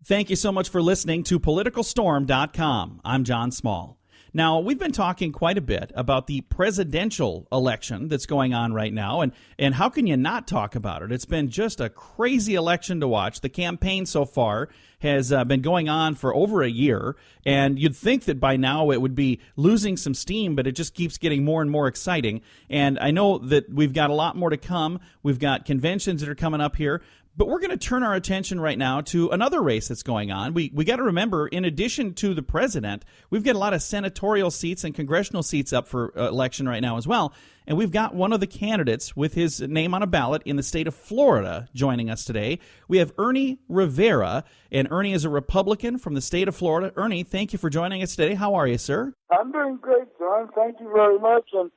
Thank you so much for listening to PoliticalStorm.com. I'm John Small. Now, we've been talking quite a bit about the presidential election that's going on right now, and how can you not talk about it? It's been just a crazy election to watch. The campaign so far has been going on for over a year, and you'd think that by now it would be losing some steam, but it just keeps getting more and more exciting. And I know that we've got a lot more to come. We've got conventions that are coming up here. But we're going to turn our attention right now to another race that's going on. We got to remember, in addition to the president, we've got a lot of senatorial seats and congressional seats up for election right now as well. And we've got one of the candidates with his name on a ballot in the state of Florida joining us today. We have Ernie Rivera, and Ernie is a Republican from the state of Florida. Ernie, thank you for joining us today. How are you, sir? I'm doing great, John. Thank you very much. And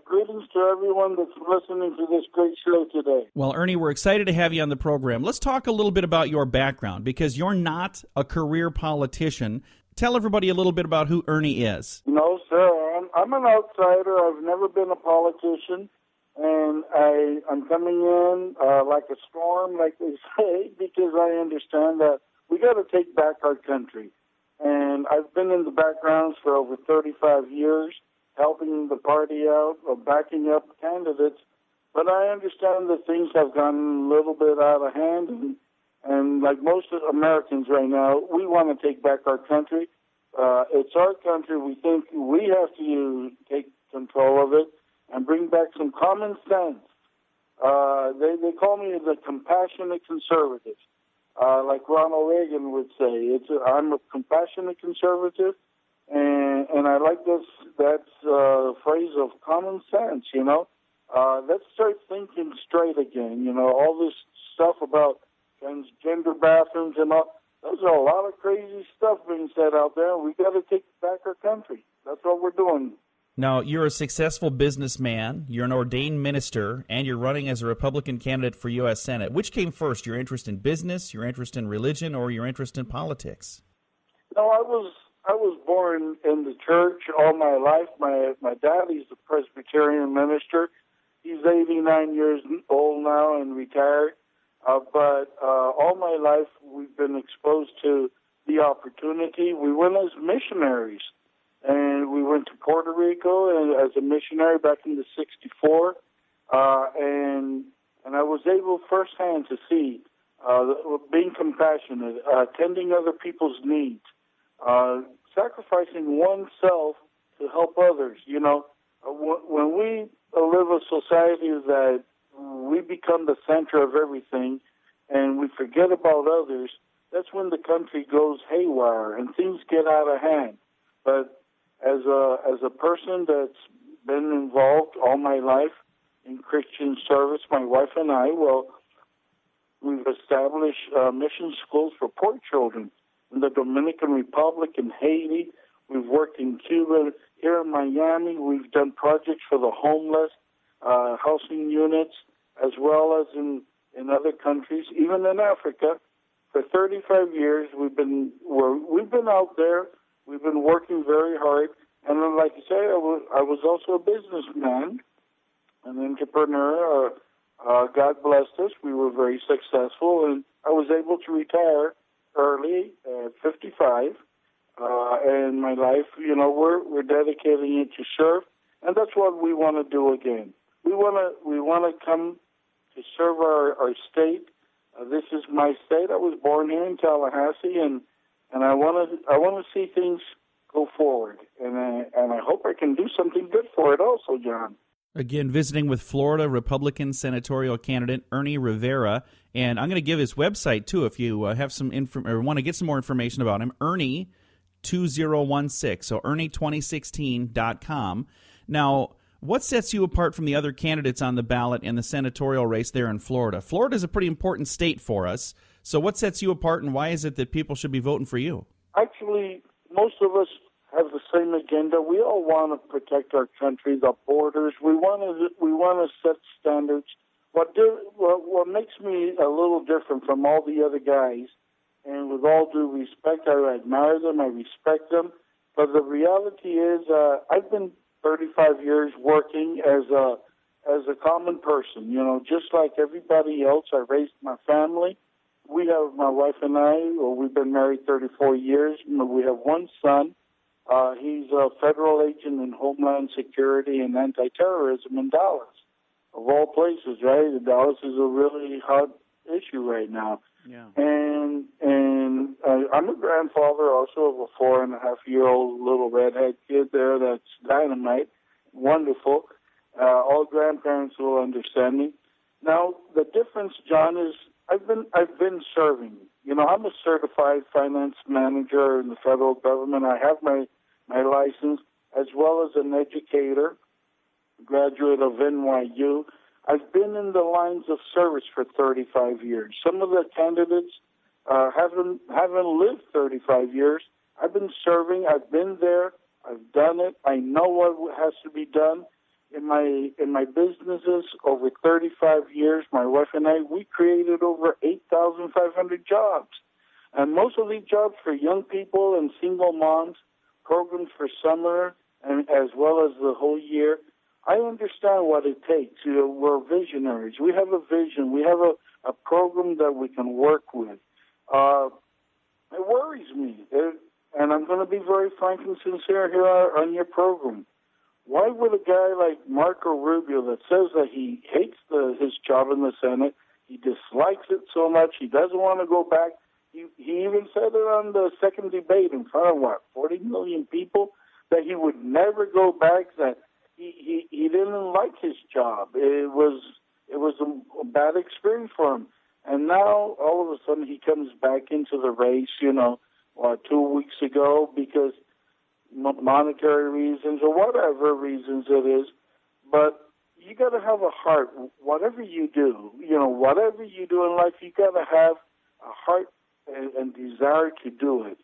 greetings to everyone that's listening to this great show today. Well, Ernie, we're excited to have you on the program. Let's talk a little bit about your background, because you're not a career politician. Tell everybody a little bit about who Ernie is. No, sir. I'm an outsider. I've never been a politician, and I'm coming in like a storm, like they say, because I understand that we got to take back our country. And I've been in the background for over 35 years, helping the party out, or backing up candidates. But I understand that things have gotten a little bit out of hand, and like most Americans right now, we want to take back our country. It's our country. We think we have to take control of it and bring back some common sense. They call me the compassionate conservative, like Ronald Reagan would say. I'm a compassionate conservative. And I like that phrase of common sense, you know. Let's start thinking straight again, you know. All this stuff about transgender bathrooms and all, those are a lot of crazy stuff being said out there. We got to take back our country. That's what we're doing. Now, you're a successful businessman, you're an ordained minister, and you're running as a Republican candidate for U.S. Senate. Which came first, your interest in business, your interest in religion, or your interest in politics? No, I was born in the church all my life. My dad, he's a Presbyterian minister. He's 89 years old now and retired. But all my life we've been exposed to the opportunity. We went as missionaries, and we went to Puerto Rico and as a missionary back in the '64, and I was able firsthand to see being compassionate, attending other people's needs, sacrificing oneself to help others. You know, when we live a society that we become the center of everything and we forget about others, that's when the country goes haywire and things get out of hand. But as a person that's been involved all my life in Christian service, my wife and I, we've established mission schools for poor children in the Dominican Republic, in Haiti. We've worked in Cuba. Here in Miami, we've done projects for the homeless, housing units, as well as in other countries, even in Africa. For 35 years, we've been out there. We've been working very hard. And then, like you say, I was also a businessman, an entrepreneur. God blessed us. We were very successful, and I was able to retire early at 55, and my life, you know, we're dedicating it to serve, and that's what we want to do again. We want to come to serve our state. This is my state. I was born here in Tallahassee, and I want to see things go forward, and I hope I can do something good for it also, John. Again, visiting with Florida Republican senatorial candidate Ernie Rivera, and I'm going to give his website too if you have some or want to get some more information about him. Ernie 2016, so Ernie2016.com. Now, what sets you apart from the other candidates on the ballot in the senatorial race there in Florida? Florida is a pretty important state for us. So, what sets you apart, and why is it that people should be voting for you? Actually, most of us have the same agenda. We all want to protect our country, the borders. We want to set standards. What makes me a little different from all the other guys, and with all due respect, I admire them, I respect them, but the reality is I've been 35 years working as a common person. You know, just like everybody else, I raised my family. we have, my wife and I, we've been married 34 years. We have one son. He's a federal agent in Homeland Security and anti-terrorism in Dallas, of all places, right? Dallas is a really hot issue right now. Yeah. And I'm a grandfather also of a 4.5-year-old little redhead kid there that's dynamite, wonderful. All grandparents will understand me. Now, the difference, John, is I've been serving. You know, I'm a certified finance manager in the federal government. I have my license, as well as an educator, graduate of NYU. I've been in the lines of service for 35 years. Some of the candidates haven't lived 35 years. I've been serving. I've been there. I've done it. I know what has to be done. In my businesses over 35 years, my wife and I, we created over 8,500 jobs. And most of these jobs for young people and single moms, programs for summer and as well as the whole year. I understand what it takes. You know, we're visionaries. We have a vision. We have a program that we can work with. It worries me. And I'm going to be very frank and sincere here on your program. Why would a guy like Marco Rubio that says that he hates his job in the Senate, he dislikes it so much, he doesn't want to go back, he even said it on the second debate in front of, 40 million people, that he would never go back, that he didn't like his job. It was a bad experience for him. And now, all of a sudden, he comes back into the race, 2 weeks ago, because monetary reasons or whatever reasons it is. But you got to have a heart. Whatever you do, whatever you do in life, you got to have a heart and desire to do it.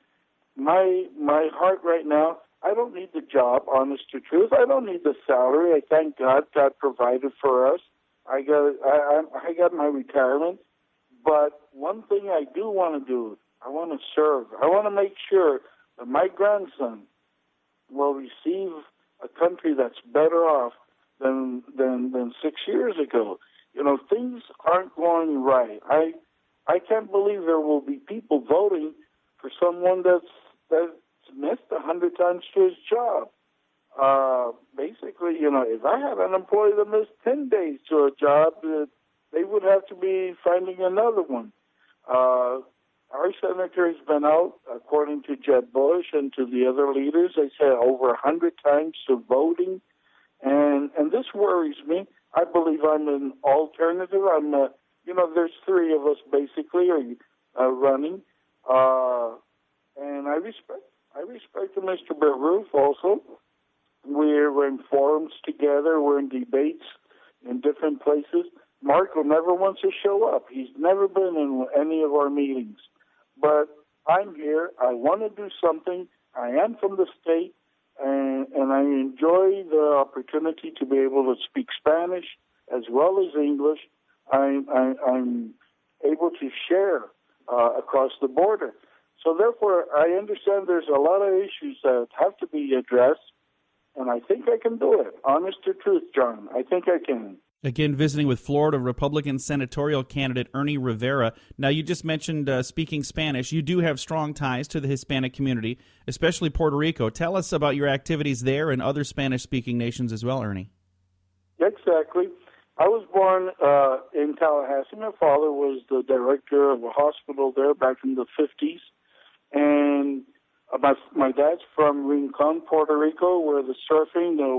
My heart right now, I don't need the job, honest to truth. I don't need the salary. I thank God. God provided for us. I got my retirement. But one thing I do want to do, I want to serve. I want to make sure that my grandson will receive a country that's better off than 6 years ago. Things aren't going right. I can't believe there will be people voting for someone that's missed 100 times to his job. Basically, if I had an employee that missed 10 days to a job, they would have to be finding another one. Our senator has been out, according to Jeb Bush and to the other leaders, they say over 100 times to voting, and this worries me. I believe I'm an alternative. There's three of us basically running, and I respect Mr. Baruch also. We're in forums together. We're in debates in different places. Marco never wants to show up. He's never been in any of our meetings. But I'm here. I want to do something. I am from the state, and I enjoy the opportunity to be able to speak Spanish as well as English. I'm able to share across the border. So therefore, I understand there's a lot of issues that have to be addressed, and I think I can do it. Honest to truth, John, I think I can. Again, visiting with Florida Republican senatorial candidate Ernie Rivera. Now, you just mentioned speaking Spanish. You do have strong ties to the Hispanic community, especially Puerto Rico. Tell us about your activities there and other Spanish-speaking nations as well, Ernie. Exactly. I was born in Tallahassee. My father was the director of a hospital there back in the 50s. And my dad's from Rincon, Puerto Rico, where the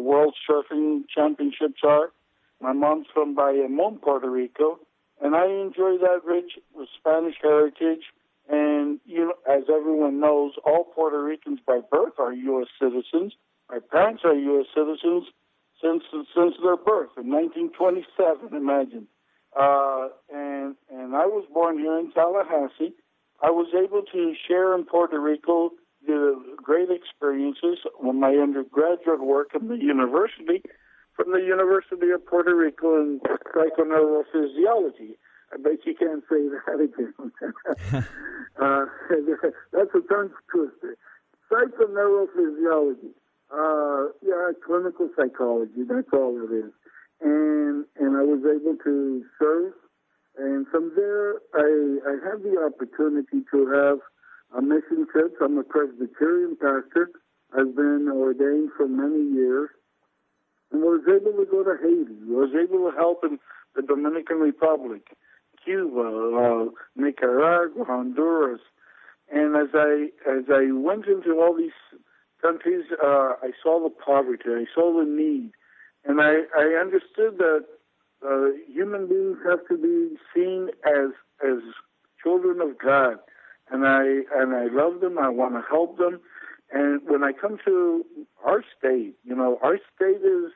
World Surfing Championships are. My mom's from Bayamon, Puerto Rico, and I enjoy that rich Spanish heritage. And, as everyone knows, all Puerto Ricans by birth are U.S. citizens. My parents are U.S. citizens since their birth in 1927, imagine. And I was born here in Tallahassee. I was able to share in Puerto Rico the great experiences with my undergraduate work in the university, from the University of Puerto Rico in psychoneurophysiology. I bet you can't say that again. That's a tongue twister. Psychoneurophysiology. Clinical psychology. That's all it is. And I was able to serve And from there, I had the opportunity to have a mission trip. I'm a Presbyterian pastor. I've been ordained for many years. And was able to go to Haiti. Was able to help in the Dominican Republic, Cuba, Nicaragua, Honduras. And as I went into all these countries, I saw the poverty. I saw the need. And I understood that human beings have to be seen as children of God. And I love them. I want to help them. And when I come to our state, our state is,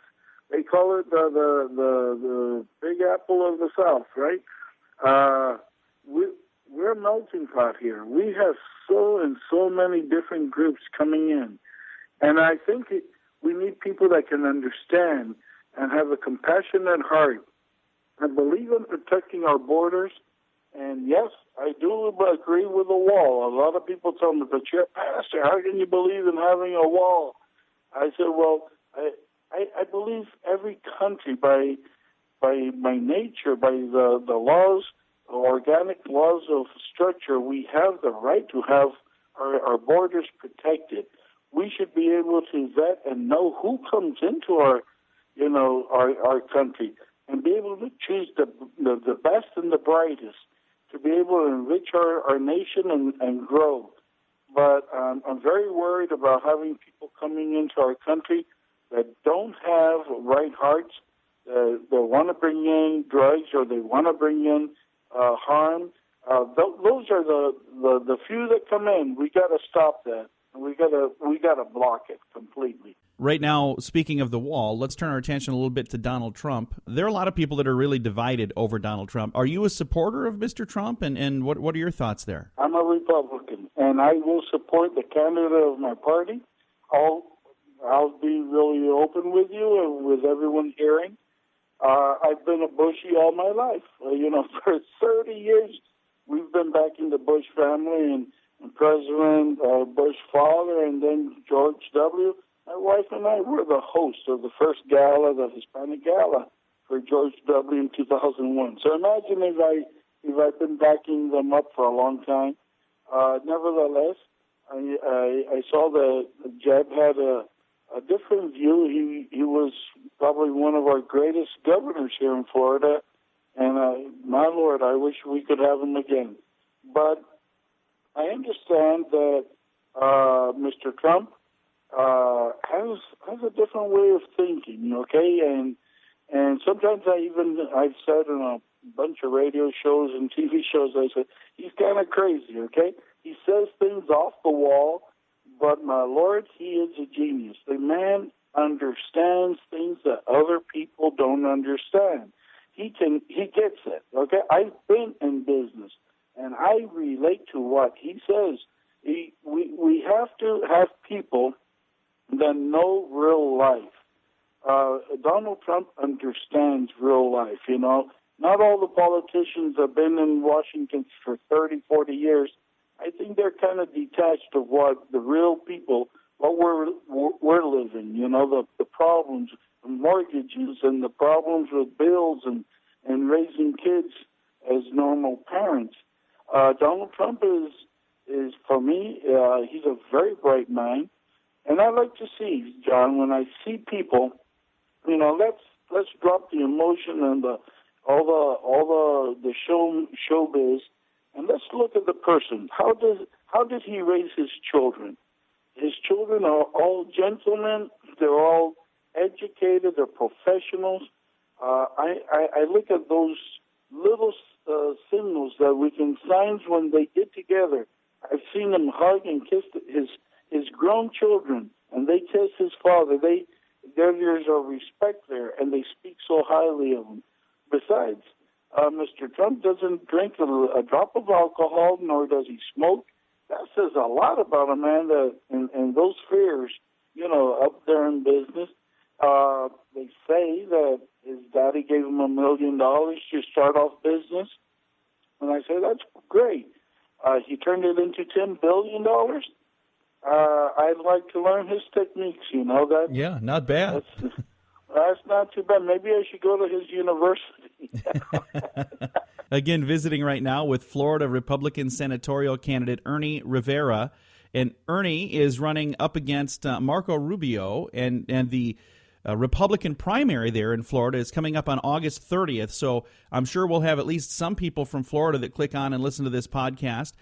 they call it the Big Apple of the South, right? We're a melting pot here. We have so many different groups coming in. And I think we need people that can understand and have a compassionate heart. I believe in protecting our borders. And yes, I do agree with the wall. A lot of people tell me, but you're a pastor, how can you believe in having a wall? I said, well, I believe every country, by nature, by the laws, organic laws of structure, we have the right to have our borders protected. We should be able to vet and know who comes into our country and be able to choose the best and the brightest to be able to enrich our nation and grow. But I'm very worried about having people coming into our country that don't have right hearts, that want to bring in drugs or they want to bring in harm. Those are the few that come in. We got to stop that. We got to block it completely. Right now, speaking of the wall, let's turn our attention a little bit to Donald Trump. There are a lot of people that are really divided over Donald Trump. Are you a supporter of Mr. Trump, and what are your thoughts there? I'm a Republican, and I will support the candidate of my party. I'll be really open with you and with everyone hearing. I've been a Bushie all my life. For 30 years, we've been backing the Bush family and President Bush father, and then George W. My wife and I were the host of the first gala, the Hispanic Gala, for George W. in 2001. So imagine if I've been backing them up for a long time. Nevertheless, I saw that Jeb had a different view. He was probably one of our greatest governors here in Florida, and my Lord, I wish we could have him again. But I understand that Mr. Trump has a different way of thinking, okay? And sometimes I've said in a bunch of radio shows and TV shows, I said, he's kind of crazy, okay? He says things off the wall, but my Lord, he is a genius. The man understands things that other people don't understand. He gets it, okay? I've been in business, and I relate to what he says. We have to have people that know real life. Donald Trump understands real life, Not all the politicians have been in Washington for 30, 40 years. I think they're kind of detached of what the real people, what we're living, the problems, the mortgages and the problems with bills and raising kids as normal parents. Donald Trump is for me, he's a very bright mind. And I like to see, John, when I see people, let's drop the emotion and all the showbiz, and let's look at the person. How did he raise his children? His children are all gentlemen. They're all educated. They're professionals. I look at those little signals that we can signs when they get together. I've seen them hug and kiss his grown children, and they kiss his father. There's a respect there, and they speak so highly of him. Besides, Mr. Trump doesn't drink a drop of alcohol, nor does he smoke. That says a lot about a man that in those spheres, up there in business. They say that his daddy gave him $1 million to start off business. And I say, that's great. He turned it into $10 billion. I'd like to learn his techniques, that. Yeah, not bad. That's not too bad. Maybe I should go to his university. Again, visiting right now with Florida Republican senatorial candidate Ernie Rivera. And Ernie is running up against Marco Rubio, and the Republican primary there in Florida is coming up on August 30th. So I'm sure we'll have at least some people from Florida that click on and listen to this podcast.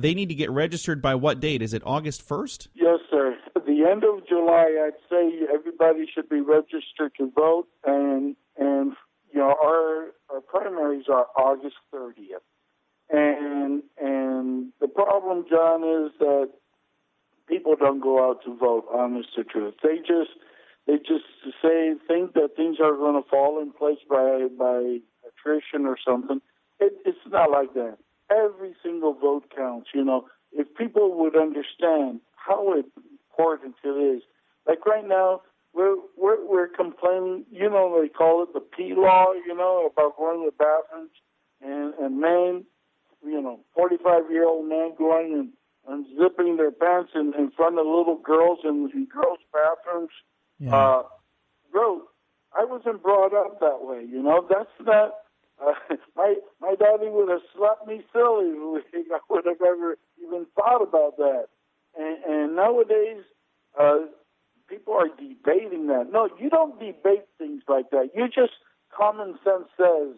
They need to get registered by what date? Is it August 1st? Yes, sir. At the end of July, I'd say everybody should be registered to vote, and you know, our primaries are August 30th. And the problem, John, is that people don't go out to vote, honest to truth. They just think that things are going to fall in place by attrition or something. It's not like that. Every single vote counts. You know, if people would understand how important it is. Like right now, we're complaining. You know, they call it the P law. You know, about going to the bathrooms and men, you know, 45-year-old men going and zipping their pants in front of little girls in girls' bathrooms. Yeah. Bro, I wasn't brought up that way, you know. That's not. My daddy would have slapped me silly if I would have ever even thought about that. And nowadays, people are debating that. No, you don't debate things like that. You just, common sense says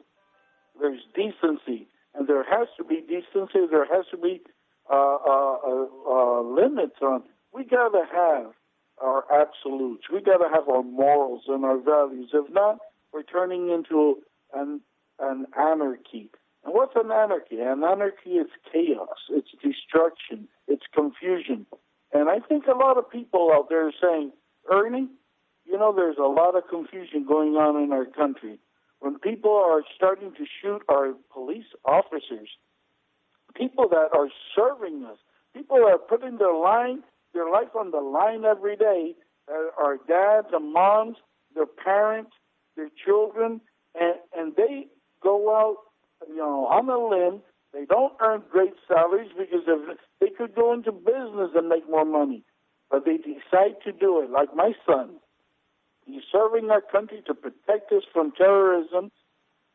there's decency, and there has to be decency. There has to be limits on. We gotta have our absolutes. We got to have our morals and our values. If not, we're turning into an anarchy. And what's an anarchy? An anarchy is chaos. It's destruction. It's confusion. And I think a lot of people out there are saying, Ernie, you know, there's a lot of confusion going on in our country. When people are starting to shoot our police officers, people that are serving us, people that are putting their life on the line every day, our dads and moms, their parents, their children, and they go out, you know, on a limb. They don't earn great salaries because they could go into business and make more money, but they decide to do it. Like my son, he's serving our country to protect us from terrorism,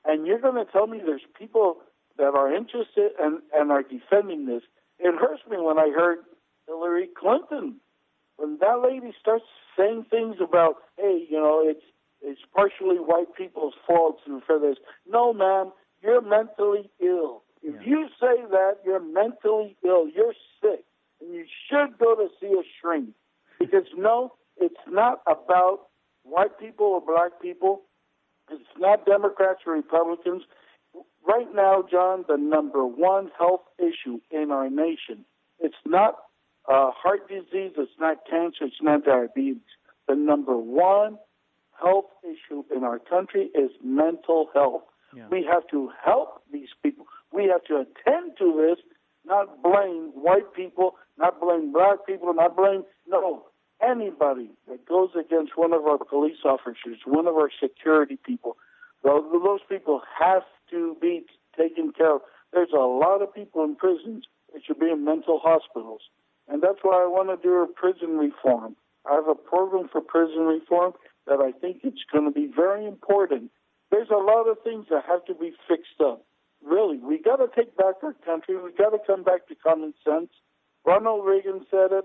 and you're going to tell me there's people that are interested and are defending this. It hurts me when I heard Hillary Clinton, when that lady starts saying things about, hey, you know, it's partially white people's fault for this. No, ma'am, you're mentally ill. If you say that, you're mentally ill. You're sick, and you should go to see a shrink. Because, no, it's not about white people or black people. It's not Democrats or Republicans. Right now, John, the number one health issue in our nation, it's not heart disease, it's not cancer, it's not diabetes. The number one health issue in our country is mental health. Yeah. We have to help these people. We have to attend to this, not blame white people, not blame black people, anybody that goes against one of our police officers, one of our security people. Those people have to be taken care of. There's a lot of people in prisons that should be in mental hospitals. And that's why I want to do a prison reform. I have a program for prison reform that I think it's going to be very important. There's a lot of things that have to be fixed up. Really, we got to take back our country. We got to come back to common sense. Ronald Reagan said it.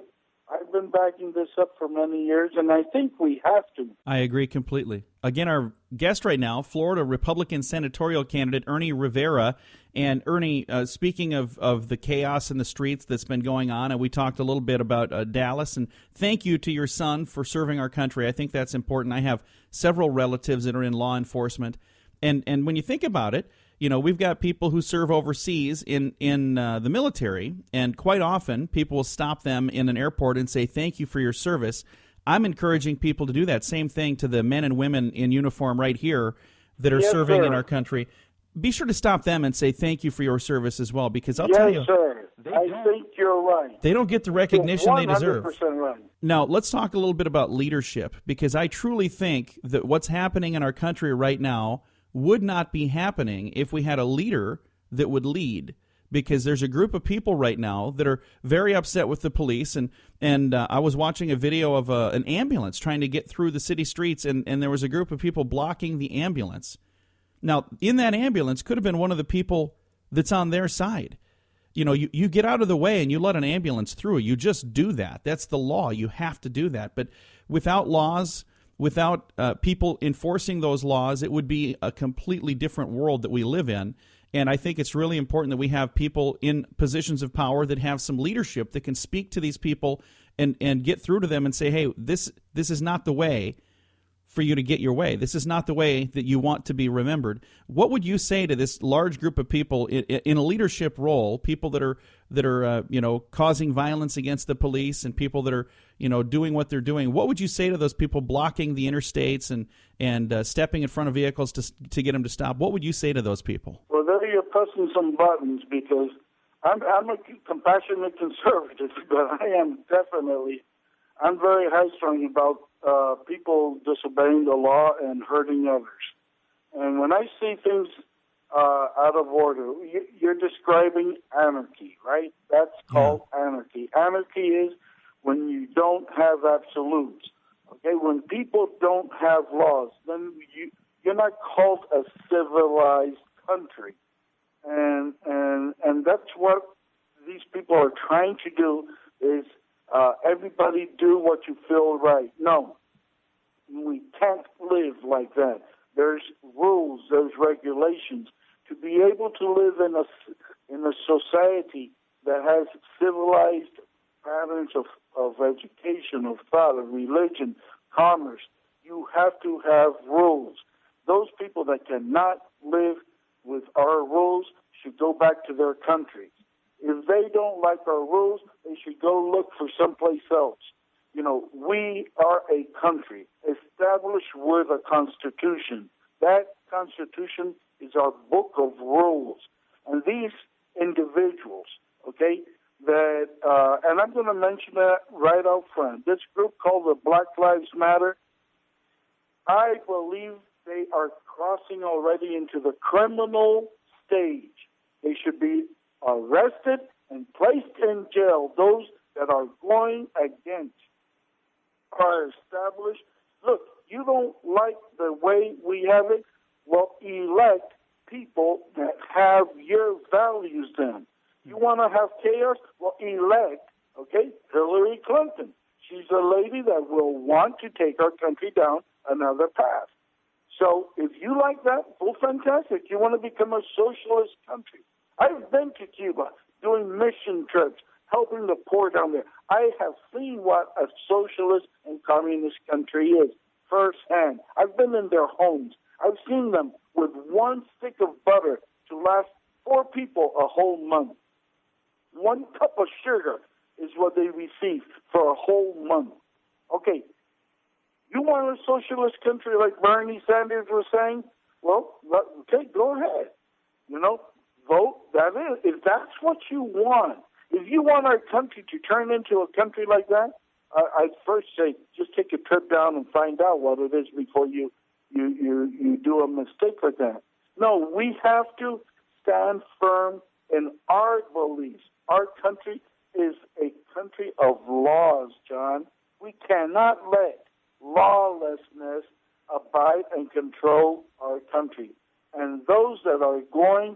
I've been backing this up for many years, and I think we have to. I agree completely. Again, our guest right now, Florida Republican senatorial candidate Ernie Rivera. And Ernie, speaking of the chaos in the streets that's been going on, and we talked a little bit about Dallas, and thank you to your son for serving our country. I think that's important. I have several relatives that are in law enforcement. And when you think about it, you know, we've got people who serve overseas in the military, and quite often people will stop them in an airport and say, thank you for your service. I'm encouraging people to do that same thing to the men and women in uniform right here that are serving in our country. Be sure to stop them and say thank you for your service as well, because I'll tell you, sir. I think you're right. They don't get the recognition they deserve. 100% right. Now, let's talk a little bit about leadership, because I truly think that what's happening in our country right now would not be happening if we had a leader that would lead, because there's a group of people right now that are very upset with the police, and I was watching a video of an ambulance trying to get through the city streets, and there was a group of people blocking the ambulance. Now, in that ambulance could have been one of the people that's on their side. You know, you get out of the way and you let an ambulance through. You just do that. That's the law. You have to do that. But without laws, without people enforcing those laws, it would be a completely different world that we live in. And I think it's really important that we have people in positions of power that have some leadership that can speak to these people and get through to them and say, hey, this is not the way for you to get your way. This is not the way that you want to be remembered. What would you say to this large group of people in a leadership role, people that are causing violence against the police and people that are doing what they're doing? What would you say to those people blocking the interstates and stepping in front of vehicles to get them to stop? What would you say to those people? Well, there you're pressing some buttons, because I'm a compassionate conservative, but I'm very high-strung about people disobeying the law and hurting others. And when I see things out of order, you're describing anarchy, right? That's called anarchy. Anarchy is when you don't have absolutes. Okay, when people don't have laws, then you're not called a civilized country. And that's what these people are trying to do, is everybody do what you feel right. No, we can't live like that. There's rules, there's regulations. To be able to live in a society that has civilized patterns of education, of thought, of religion, commerce, you have to have rules. Those people that cannot live with our rules should go back to their countries. If they don't like our rules, they should go look for someplace else. We are a country established with a constitution. That constitution is our book of rules. And these individuals, okay, and I'm going to mention that right out front. This group called the Black Lives Matter, I believe they are crossing already into the criminal stage. They should be arrested and placed in jail. Those that are going against our established. Look, you don't like the way we have it? Well, elect people that have your values then. You want to have chaos? Well, elect, Hillary Clinton. She's a lady that will want to take our country down another path. So if you like that, well, fantastic. You want to become a socialist country. I've been to Cuba doing mission trips, helping the poor down there. I have seen what a socialist and communist country is firsthand. I've been in their homes. I've seen them with one stick of butter to last 4 people a whole month. 1 cup of sugar is what they receive for a whole month. Okay, you want a socialist country like Bernie Sanders was saying? Well, okay, go ahead. Vote. That is, if that's what you want. If you want our country to turn into a country like that, I'd first say just take a trip down and find out what it is before you do a mistake like that. No, we have to stand firm in our beliefs. Our country is a country of laws, John. We cannot let lawlessness abide and control our country. And those that are going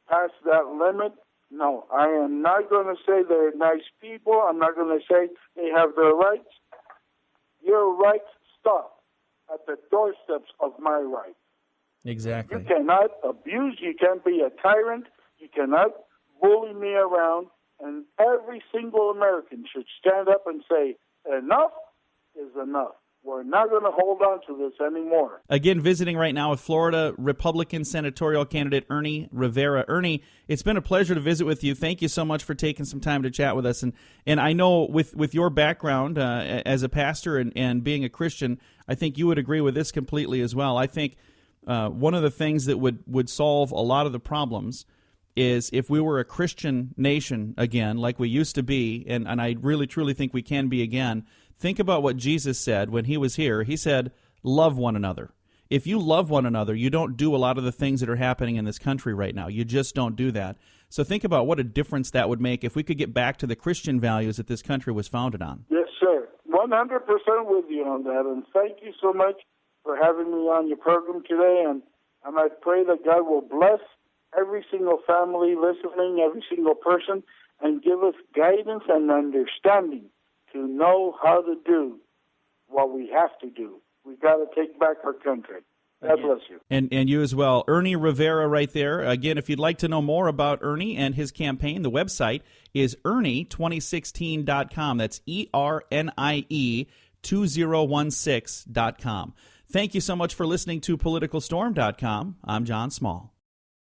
past that limit, no, I am not going to say they're nice people. I'm not going to say they have their rights. Your rights stop at the doorsteps of my rights. Exactly. You cannot abuse. You can't be a tyrant. You cannot bully me around. And every single American should stand up and say, enough is enough. We're not going to hold on to this anymore. Again, visiting right now with Florida Republican senatorial candidate Ernie Rivera. Ernie, it's been a pleasure to visit with you. Thank you so much for taking some time to chat with us. And I know with your background as a pastor and being a Christian, I think you would agree with this completely as well. I think one of the things that would solve a lot of the problems is if we were a Christian nation again, like we used to be, and I really, truly think we can be again. Think about what Jesus said when he was here. He said, love one another. If you love one another, you don't do a lot of the things that are happening in this country right now. You just don't do that. So think about what a difference that would make if we could get back to the Christian values that this country was founded on. Yes, sir. 100% with you on that. And thank you so much for having me on your program today. And And I pray that God will bless every single family listening, every single person, and give us guidance and understanding to know how to do what we have to do. We've got to take back our country. God bless you. And you as well. Ernie Rivera right there. Again, if you'd like to know more about Ernie and his campaign, the website is Ernie2016.com. That's ERNIE 2016.com. Thank you so much for listening to PoliticalStorm.com. I'm John Small.